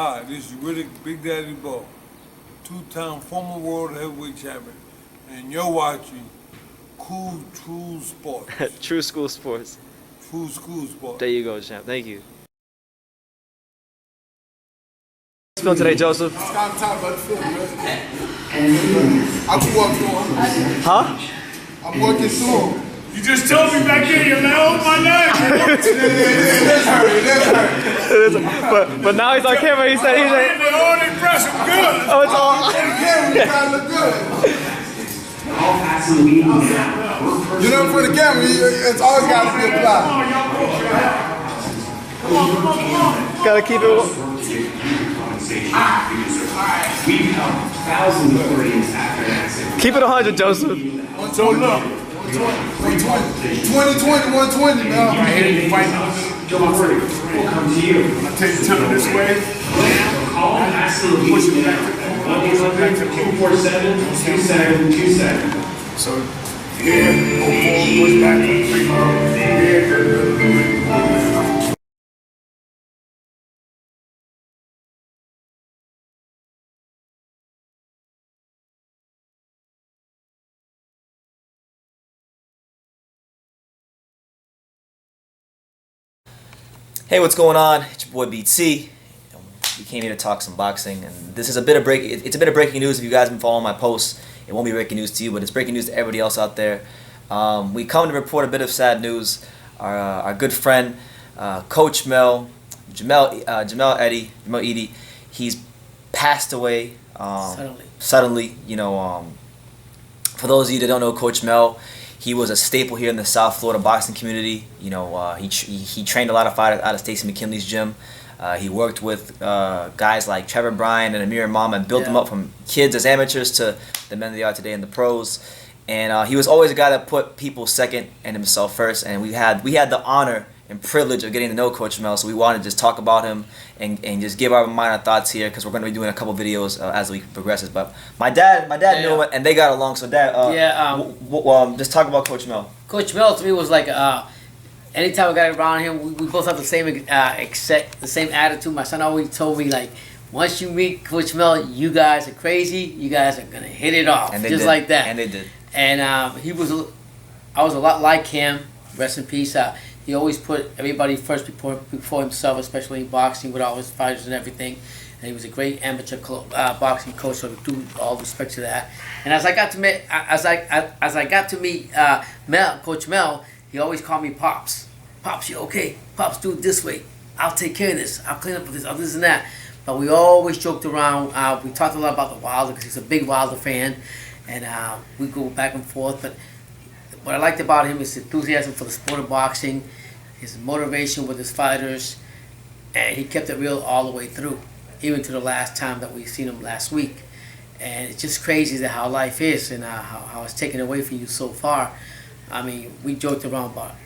Hi, this is Riddick Big Daddy Ball, two-time former world heavyweight champion, and you're watching Cool True Sports. True School Sports. True School Sports. There you go, champ. Thank you. What's feeling today, Joseph? It's kind of time about the film, I'm walking on. Huh? I'm working through. You just told me back here, you're like, oh my leg. That's hurt. But now he's on camera. He said They're all impressive, good. oh, it's all. You gotta look good. You know, for the camera, it's always got to be applied. Gotta keep it. We've helped thousands of Marines after an accident. Keep it 100, Joseph. So look, 2020, 120, man. I hate you fighting on Don't worry, we'll come to you. I take the time this way. Call absolutely. 1-800-247-2727. So, here, go forward, push back, here. Hey, what's going on? It's your boy BT. We came here to talk some boxing, and this is a bit of it's a bit of breaking news. If you guys have been following my posts, it won't be breaking news to you, but it's breaking news to everybody else out there. We come to report a bit of sad news. Our good friend, Coach Jaamel Eaddy, he's passed away suddenly. You know, for those of you that don't know Coach Mel, he was a staple here in the South Florida boxing community. You know, he trained a lot of fighters out of Stacey McKinley's gym. He worked with guys like Trevor Bryan and Amir Imam and built them up from kids as amateurs to the men they are today in the pros. And he was always a guy that put people second and himself first. And we had the honor and privilege of getting to know Coach Mel, so we wanted to just talk about him and just give our minor thoughts here, because we're going to be doing a couple videos as the week progresses. But my dad knew him, and they got along. So Dad, just talk about Coach Mel. Coach Mel to me was like, anytime I got around him, we both have the same attitude. My son always told me, like, once you meet Coach Mel, you guys are crazy. You guys are gonna hit it off, and they just did. like that. And they did. And I was a lot like him. Rest in peace. He always put everybody first before himself, especially in boxing with all his fighters and everything. And he was a great amateur boxing coach, so we do all respect to that. And as I got to meet Coach Mel, he always called me Pops. Pops, you okay? Pops, do it this way. I'll take care of this. I'll clean up with this. I'll this and that. But we always joked around. We talked a lot about the Wilder because he's a big Wilder fan, and we go back and forth. But what I liked about him is his enthusiasm for the sport of boxing, his motivation with his fighters, and he kept it real all the way through, even to the last time that we seen him last week. And it's just crazy that how life is and how it's taken away from you so far. I mean, we joked around about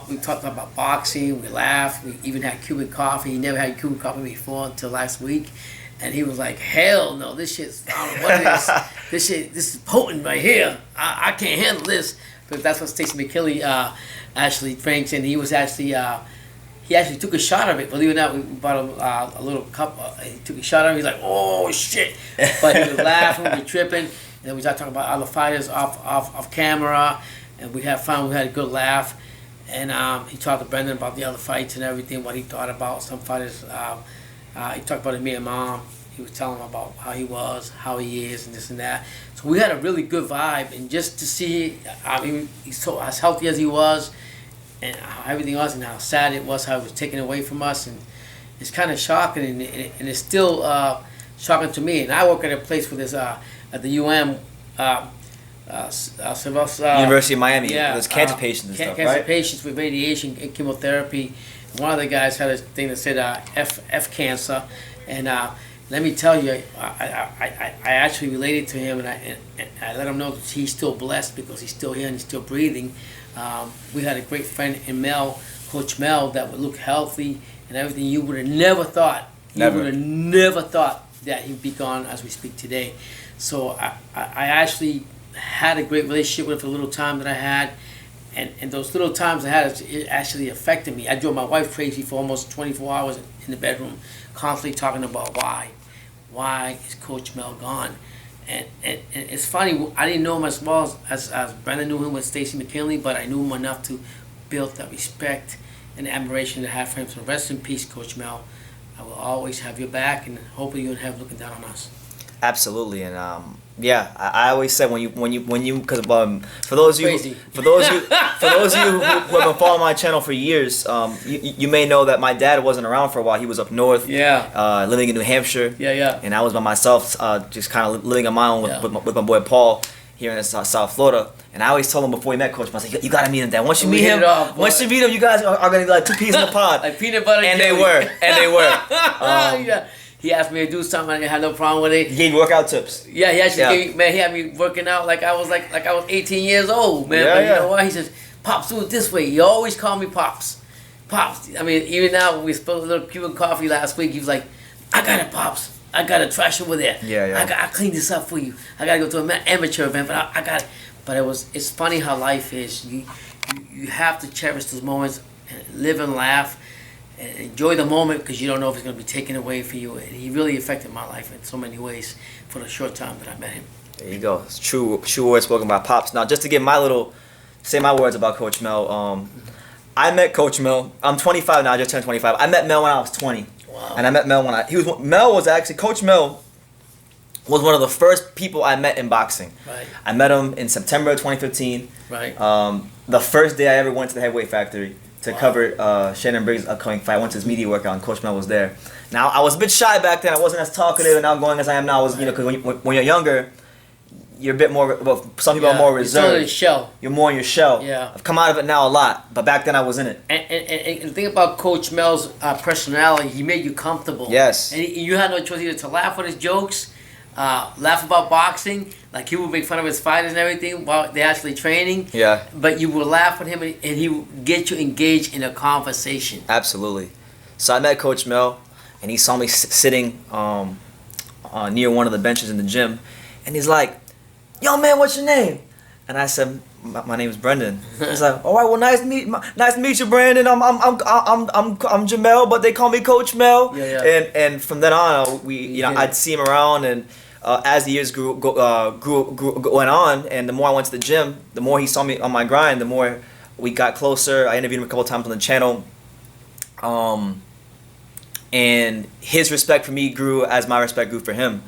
we talked about boxing, we laughed, we even had Cuban coffee. He never had Cuban coffee before until last week. And he was like, hell no, this shit's, I don't know what it is. This is potent right here. I can't handle this. But that's what Stacey McKinley actually drinks, and he actually took a shot of it. Believe it or not, we bought him a little cup. He took a shot of it. He's like, oh shit! But he was laughing, we were tripping, and then we started talking about other fighters off camera, and we had fun. We had a good laugh, and he talked to Brendan about the other fights and everything, what he thought about some fighters. He talked about Amir Imam. He was telling him about how he was, how he is, and this and that. So we had a really good vibe, and just to see, I mean, he's so as healthy as he was, and how everything was, and how sad it was, how it was taken away from us, and it's kind of shocking, and it's still shocking to me. And I work at a place with this at the University of Miami. Yeah, There's cancer patients and stuff, cancer right? patients with radiation and chemotherapy. One of the guys had a thing that said F cancer, and let me tell you, I actually related to him, and I let him know that he's still blessed because he's still here and he's still breathing. We had a great friend in Mel, Coach Mel, that would look healthy and everything. You would have never thought. You would have never thought that he'd be gone as we speak today. So I actually had a great relationship with him for the little time that I had. And those little times I had, it actually affected me. I drove my wife crazy for almost 24 hours in the bedroom constantly talking about why is Coach Mel gone, and it's funny. I didn't know him as well as Brandon knew him with Stacy McKinley, but I knew him enough to build that respect and admiration to have for him. So rest in peace, Coach Mel. I will always have your back, and hopefully you don't have looking down on us. Absolutely, and yeah, I always said when you because for those of you Crazy. for those of you who have been following my channel for years, you may know that my dad wasn't around for a while. He was up north, living in New Hampshire, and I was by myself, just kind of living on my own with my boy Paul here in South Florida. And I always told him before we met Coach, I was like, you gotta meet him, Dad. Once you meet him, you guys are gonna be like two peas in the pod. Like peanut butter. And they were. He asked me to do something. I didn't have no problem with it. He gave you workout tips. Yeah, he actually gave me, man. He had me working out like I was 18 years old, man. But you know what? He says, "Pops, do it this way." He always called me Pops. Pops. I mean, even now when we spilled a little Cuban coffee last week, he was like, "I got it, Pops. I got a trash over there. I cleaned this up for you. I gotta go to an amateur event, but I got it." But it's funny how life is. You have to cherish those moments, and live and laugh. And enjoy the moment because you don't know if it's going to be taken away from you. And he really affected my life in so many ways for the short time that I met him. There you go. It's true words spoken by Pops. Now, just to give say my words about Coach Mel. I met Coach Mel. I'm 25 now. I just turned 25. I met Mel when I was 20. Wow. And I met Mel Coach Mel was one of the first people I met in boxing. Right. I met him in September 2015. Right. The first day I ever went to the Heavyweight Factory to cover Shannon Briggs' upcoming fight. I went to his media workout and Coach Mel was there. Now, I was a bit shy back then. I wasn't as talkative and outgoing as I am now. Because when you're younger, you're a bit more, well, some people are more reserved. You're more in your shell. Yeah. I've come out of it now a lot, but back then I was in it. And the thing about Coach Mel's personality, he made you comfortable. Yes. And you had no choice either to laugh at his jokes, laugh about boxing, like he would make fun of his fighters and everything while they're actually training. Yeah. But you would laugh at him and he would get you engaged in a conversation. Absolutely. So I met Coach Mel, and he saw me sitting near one of the benches in the gym, and he's like, "Yo, man, what's your name?" And I said, "My name is Brendan." He's like, "All right, well, nice to meet you, Brandon. I'm Jaamel, but they call me Coach Mel." Yeah. And from then on, I'd see him around, and as the years went on, and the more I went to the gym, the more he saw me on my grind, the more we got closer. I interviewed him a couple times on the channel. And his respect for me grew as my respect grew for him.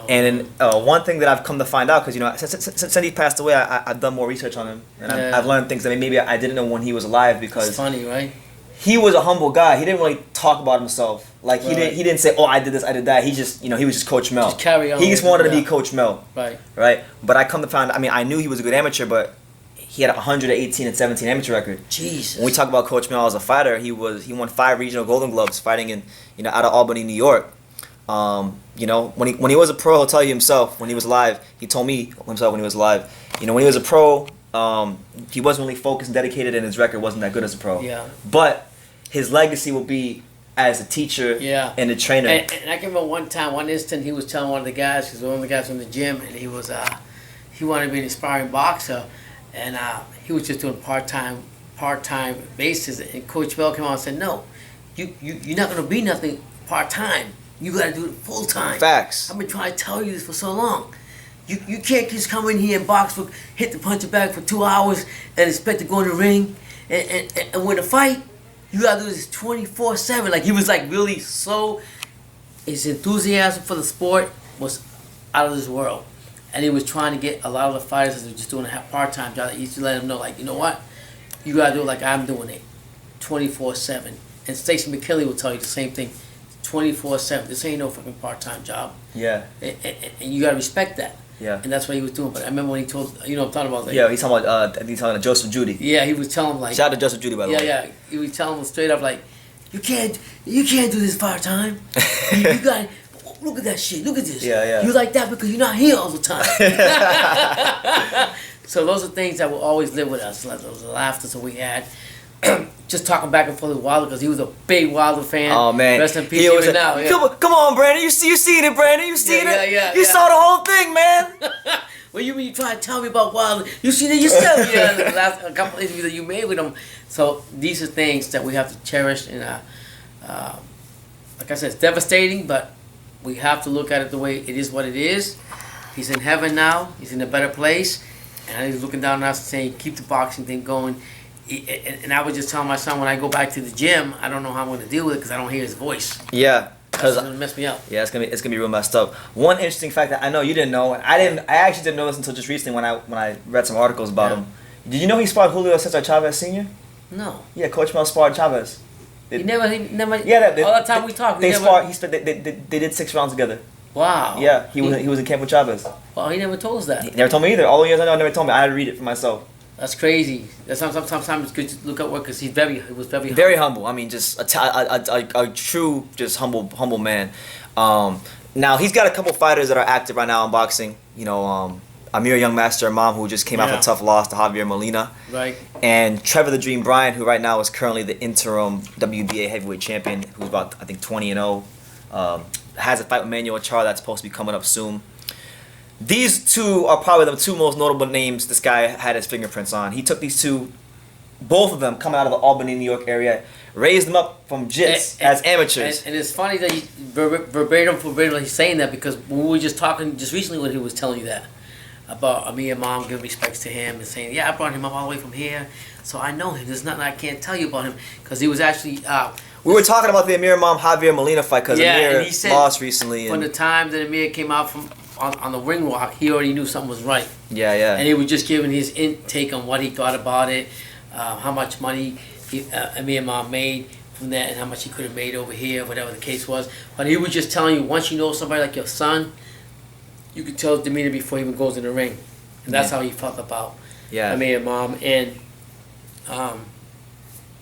And one thing that I've come to find out, because since he passed away, I've done more research on him, and I've learned things that maybe I didn't know when he was alive. Because it's funny, right? He was a humble guy. He didn't really talk about himself. Like he didn't say, "Oh, I did this, I did that." He just he was just Coach Mel. Just carry on. He just wanted to be Coach Mel. Right. But I come to find, I knew he was a good amateur, but he had a 118 and 17 amateur record. Jesus. When we talk about Coach Mel as a fighter, he won 5 regional Golden Gloves fighting in out of Albany, New York. When he was a pro, he'll tell you himself. When he was alive, he told me himself when he was alive. When he was a pro, he wasn't really focused and dedicated, and his record wasn't that good as a pro. Yeah. But his legacy will be as a teacher and a trainer. And I can remember one instant, he was telling one of the guys, because one of the guys in the gym, and he wanted to be an aspiring boxer, and he was just doing part-time basis. And Coach Mel came out and said, "No, you're not going to be nothing part-time. You got to do it full-time." Facts. I've been trying to tell you this for so long. You can't just come in here and box hit the punching bag for 2 hours and expect to go in the ring and win a fight. You got to do this 24/7. Like, he was like really so, his enthusiasm for the sport was out of this world. And he was trying to get a lot of the fighters that were just doing a part-time job. He used to let them know, like, you know what? You got to do it like I'm doing it, 24/7. And Stacy McKinley will tell you the same thing, 24/7. This ain't no fucking part-time job. Yeah. And you got to respect that. Yeah. And that's what he was doing. But I remember when he told, I'm talking about. Like, Yeah, he's talking about Joseph Judy. Yeah, he was telling him, like. Shout out to Joseph Judy, by the way. Yeah. He was telling him straight up, like, you can't do this part-time. you got. Look at that shit. Look at this. Yeah. You like that because you're not here all the time. So those are things that will always live with us. Like those laughters that we had. Just talking back and forth with Wilder because he was a big Wilder fan. Oh man, rest in peace. Even now. Yeah. Come on, Brandon. You seen it, Brandon. You seen it. Yeah. You saw the whole thing, man. Well, you try to tell me about Wilder. You seen it yourself. Yeah, the last a couple interviews that you made with him. So these are things that we have to cherish and like I said, it's devastating, but we have to look at it the way it is what it is. He's in heaven now. He's in a better place. And he's looking down on us and saying, keep the boxing thing going. And I was just telling my son, when I go back to the gym, I don't know how I'm going to deal with it because I don't hear his voice. Yeah. That's going to mess me up. Yeah, it's gonna be real messed up. One interesting fact that I know you didn't know, and I actually didn't know this until just recently when I read some articles about him. Did you know he sparred Julio Cesar Chavez Sr.? No. Yeah, Coach Mel sparred Chavez. He never. Yeah, all the time we talked. They did 6 rounds together. Wow. Yeah, he was in camp with Chavez. Well, he never told us that. He never told me either. All the years I know, never told me. I had to read it for myself. That's crazy. Sometimes it's good to look at work because he was very humble. Very humble. I mean, just a true, just humble man. Now he's got a couple fighters that are active right now in boxing. You know, Amir Young Master Imam, who just came off a tough loss to Javier Molina. Right. And Trevor the Dream Bryant, who right now is currently the interim WBA heavyweight champion, who's about, I think, 20-0. Has a fight with Manuel Char that's supposed to be coming up soon. These two are probably the two most notable names this guy had his fingerprints on. He took these two, both of them coming out of the Albany, New York area, raised them up from jits as amateurs. And it's funny that verbatim he's saying that because when we were just talking just recently when he was telling you that about Amir Mom giving respects to him and saying, yeah, I brought him up all the way from here, so I know him. There's nothing I can't tell you about him because he was actually... we were talking about the Amir Mom Javier Molina fight because Amir lost recently. From the time that Amir came out from on the ring walk, he already knew something was right. Yeah, yeah. And he was just giving his intake on what he thought about it, how much money Amir Mom made from that, and how much he could have made over here, whatever the case was. But he was just telling you, once you know somebody like your son, you could tell his demeanor before he even goes in the ring, and that's how he felt about Amir Mom and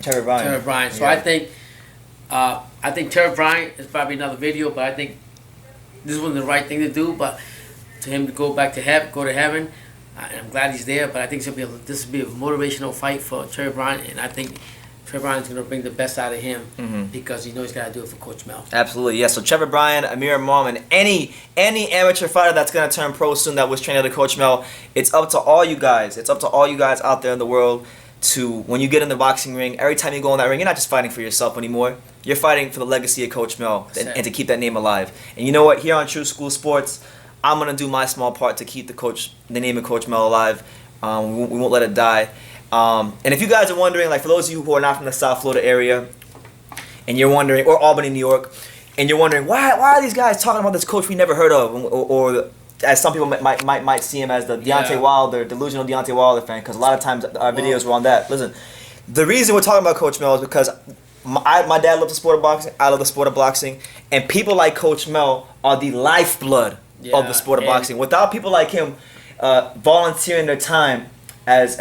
Trevor Bryant. So I think Trevor Bryant is probably another video, but I think this wasn't the right thing to do. But to him to go back to heaven, I'm glad he's there. But I think this will be a motivational fight for Trevor Bryant, and I think Trevor Bryant's going to bring the best out of him because he knows he's got to do it for Coach Mel. Absolutely, yeah. So Trevor Bryant, Amir Mom, and any amateur fighter that's going to turn pro soon that was trained under Coach Mel, it's up to all you guys. It's up to all you guys out there in the world to, when you get in the boxing ring, every time you go in that ring, you're not just fighting for yourself anymore. You're fighting for the legacy of Coach Mel and to keep that name alive. And you know what? Here on True School Sports, I'm going to do my small part to keep the name of Coach Mel alive. We won't let it die. And if you guys are wondering, like for those of you who are not from the South Florida area, and you're wondering, or Albany, New York, and you're wondering, why are these guys talking about this coach we never heard of, or as some people might see him as the Deontay Wilder, delusional Deontay Wilder fan, because a lot of times our videos were on that. Listen, the reason we're talking about Coach Mel is because my dad loves the sport of boxing, I love the sport of boxing, and people like Coach Mel are the lifeblood of the sport of boxing. Without people like him volunteering their time as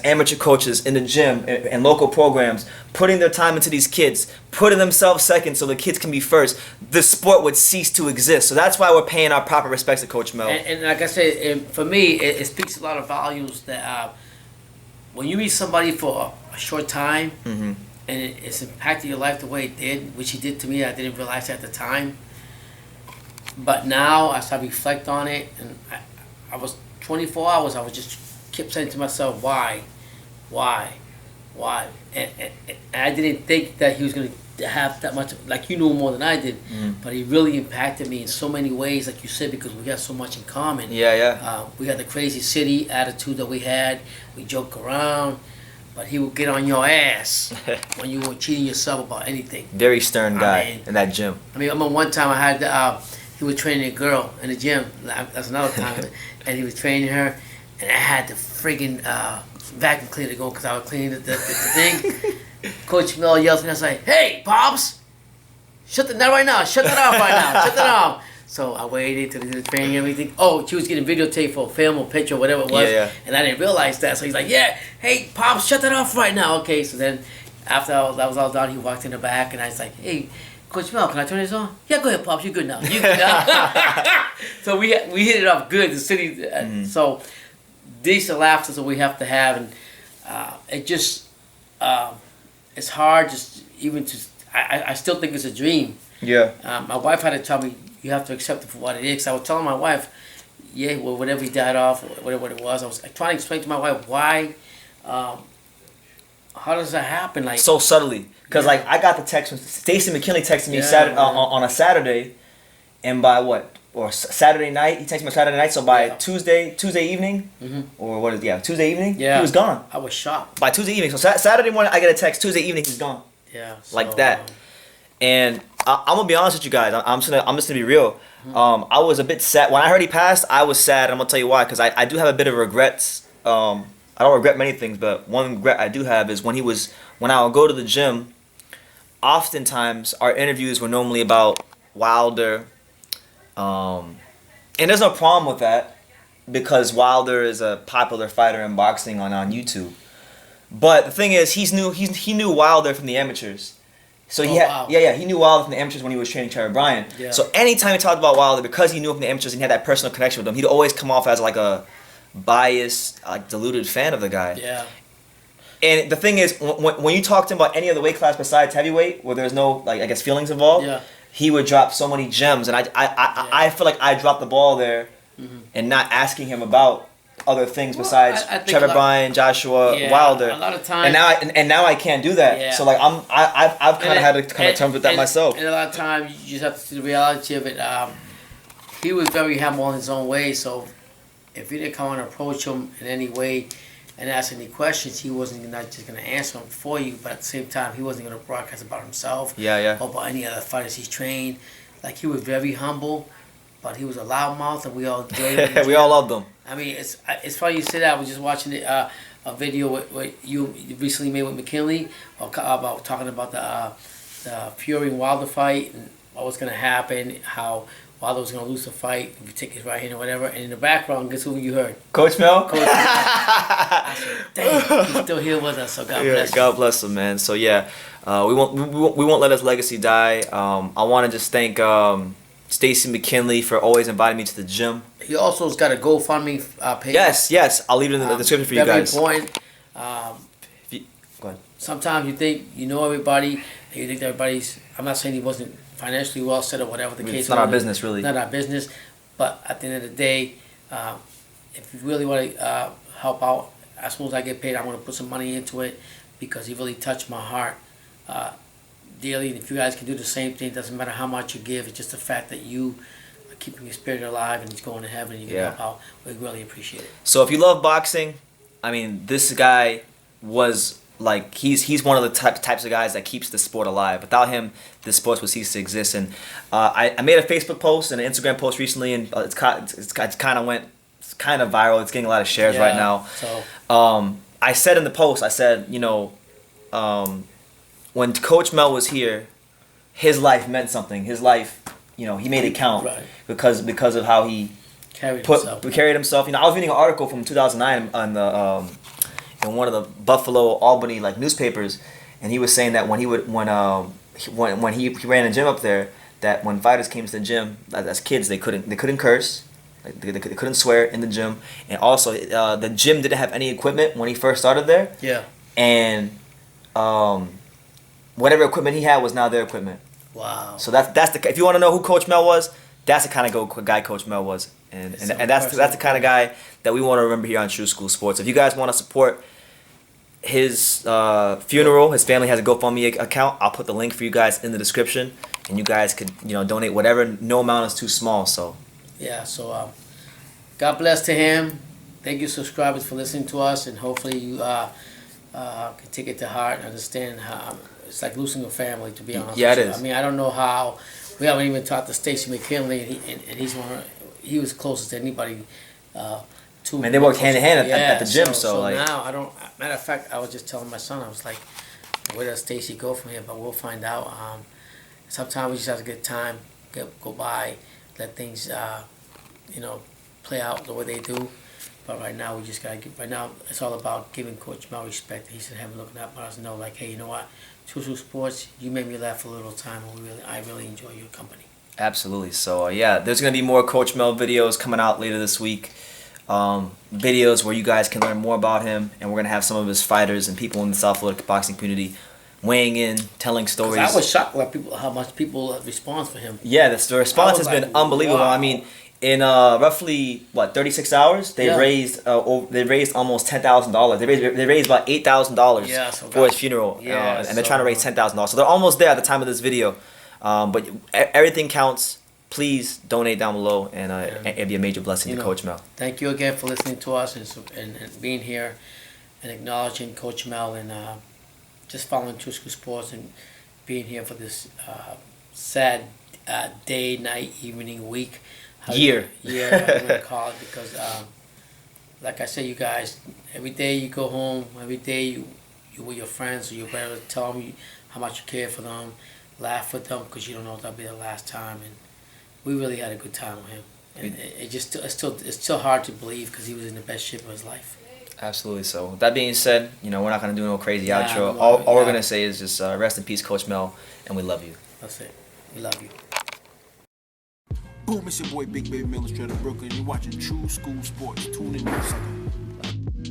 amateur coaches in the gym and local programs, putting their time into these kids, putting themselves second so the kids can be first, the sport would cease to exist. So that's why we're paying our proper respects to Coach Mel. And like I said, for me, it speaks a lot of volumes that when you meet somebody for a short time and it's impacted your life the way it did, which he did to me, I didn't realize at the time. But now, as I reflect on it, and I was 24 hours, I was just kept saying to myself, why? And I didn't think that he was going to have that much, like you knew more than I did, but he really impacted me in so many ways, like you said, because we got so much in common. We had the crazy city attitude that we had. We joke around, but he would get on your ass when you were cheating yourself about anything. Very stern guy in that gym. I remember one time I had, he was training a girl in the gym, that's another time, and he was training her, and I had the friggin' vacuum cleaner to go because I was cleaning the thing. Coach Mel yells at me, I was like, hey, Pops, shut that right now, shut that off right now, shut that off. So I waited till they did the training and everything. Oh, she was getting videotape for a film or picture or whatever it was, and I didn't realize that. So he's like, yeah, hey, Pops, shut that off right now. Okay, so then after that was all done, he walked in the back, and I was like, hey, Coach Mel, can I turn this on? Yeah, go ahead, Pops. You're good now. You good now. So we hit it off good. The city. So these are laughs that we have to have, and it just it's hard. Just even to I still think it's a dream. Yeah. My wife had to tell me you have to accept it for what it is. 'Cause I was telling my wife, well, whatever he died off, or whatever it was, I was trying to explain to my wife why how does that happen? Like So subtly, because Yeah. like I got the text when Stacey McKinley texted me Yeah, Saturday, man. on a Saturday, and by what, or Saturday night, he texted me Saturday night. So by Yeah. Tuesday evening, or what is Tuesday evening, Yeah. he was gone. I was shocked. By Tuesday evening, so Saturday morning I get a text. Tuesday evening he's gone, Yeah. like so, that. And I'm gonna be honest with you guys. I'm just gonna be real. I was a bit sad when I heard he passed. I was sad. And I'm gonna tell you why. Because I do have a bit of regrets. I don't regret many things, but one regret I do have is when I would go to the gym. Oftentimes, our interviews were normally about Wilder. And there's no problem with that because Wilder is a popular fighter in boxing on YouTube. But the thing is, he knew Wilder from the amateurs. So he wow. he knew Wilder from the amateurs when he was training Terry Bryan. Yeah. So anytime he talked about Wilder, because he knew him from the amateurs and he had that personal connection with him, he'd always come off as like a biased, like deluded fan of the guy. Yeah. And the thing is, when you talk to him about any other weight class besides heavyweight, where there's no like I guess feelings involved, Yeah. he would drop so many gems, and I feel like I dropped the ball there, and not asking him about other things besides I think Trevor a lot- Bryan, Joshua, Yeah, Wilder. a lot of times- and now I can't do that. Yeah. So like I've kind of had to come to terms with that myself. And a lot of times you just have to see the reality of it. He was very humble in his own way, so if you didn't come and approach him in any way and ask any questions, he wasn't not just going to answer them for you, but at the same time, he wasn't going to broadcast about himself Yeah. or about any other fighters he's trained. Like, he was very humble, but he was a loudmouth, and we all enjoyed him. We all loved them. I mean, it's funny you say that. I was just watching a video what you recently made with McKinley about talking about the Fury and Wilder fight and what was going to happen, how Wilder was going to lose the fight if you take his right hand or whatever. And in the background, guess who you heard? Coach Mel. I said, damn, he's still here with us. So God bless him. God bless him, man. So yeah, we won't let his legacy die. I want to just thank Stacey McKinley for always inviting me to the gym. He also has got a GoFundMe page. Yes. I'll leave it in the description for you guys. Very important. Go ahead. Sometimes you think you know everybody, and you think everybody's. I'm not saying he wasn't financially well set or whatever the case. It's not our was. business, really. Not our business, but at the end of the day, if you really want to help out, as soon as I get paid, I'm going to put some money into it because he really touched my heart dearly. And if you guys can do the same thing, doesn't matter how much you give. It's just the fact that you are keeping your spirit alive and he's going to heaven. And you can help out. We really appreciate it. So if you love boxing, I mean, this guy was like he's one of the types of guys that keeps the sport alive. Without him, this sport would cease to exist. And I made a Facebook post and an Instagram post recently, and it's kind of viral. It's getting a lot of shares right now. So I said in the post, I said, when Coach Mel was here, his life meant something. His life, he made it count Right. because of how he carried carried himself. I was reading an article from 2009 on the in one of the Buffalo Albany newspapers, and he was saying that when he ran a gym up there, that when fighters came to the gym as kids, they couldn't curse, they couldn't swear in the gym, and also the gym didn't have any equipment when he first started there. Yeah. And whatever equipment he had was now their equipment. Wow. So that's the, if you want to know who Coach Mel was, that's the kind of guy Coach Mel was, and that's the kind of guy that we want to remember here on True School Sports. If you guys want to support his funeral, his family has a GoFundMe account. I'll put the link for you guys in the description, and you guys could donate whatever. No amount is too small. So Yeah. So God bless to him. Thank you, subscribers, for listening to us, and hopefully you can take it to heart and understand how it's like losing a family. To be honest, Yeah, it with you. is. I mean, I don't know how. We haven't even talked to Stacey McKinley, and he's he was closest to anybody. To Man, they work hand in hand at the gym, so like- now I don't. Matter of fact, I was just telling my son, I was like, where does Stacey go from here? But we'll find out. Sometimes we just have to get time, go by, let things play out the way they do. But right now, we just gotta right now it's all about giving Coach Mel respect. He should have him looking up at us and know, like, hey, you know what, True Sports, you made me laugh for a little time, and I really enjoy your company. absolutely. So yeah, there's gonna be more Coach Mel videos coming out later this week. Videos where you guys can learn more about him, and we're gonna have some of his fighters and people in the South Florida boxing community weighing in, telling stories. I was shocked how much people respond for him. Yeah, the response I was has been like, unbelievable. wow. I mean, In roughly 36 hours, they Yeah. raised almost $10,000. They raised about $8,000 Yeah, so for his funeral, Yeah, and they're trying to raise so- $10,000. So they're almost there at the time of this video. But everything counts. Please donate down below, and it'd be a major blessing You to know, Coach Mel. Thank you again for listening to us and being here and acknowledging Coach Mel and just following True School Sports and being here for this sad day, night, evening, week. Year. Yeah, I'm going to call it because, like I said, you guys, every day you go home, every day you with your friends, or you better tell them how much you care for them, laugh with them because you don't know if that'll be the last time. And we really had a good time with him. And it's still hard to believe because he was in the best shape of his life. Absolutely. So with that being said, we're not gonna do no crazy Nah, outro. no, All we're yeah. gonna say is just rest in peace, Coach Mel, and we love you. That's it. We love you. Boom, it's your boy Big Baby Miller straight out of Brooklyn. You're watching True School Sports. Tune in, sucker.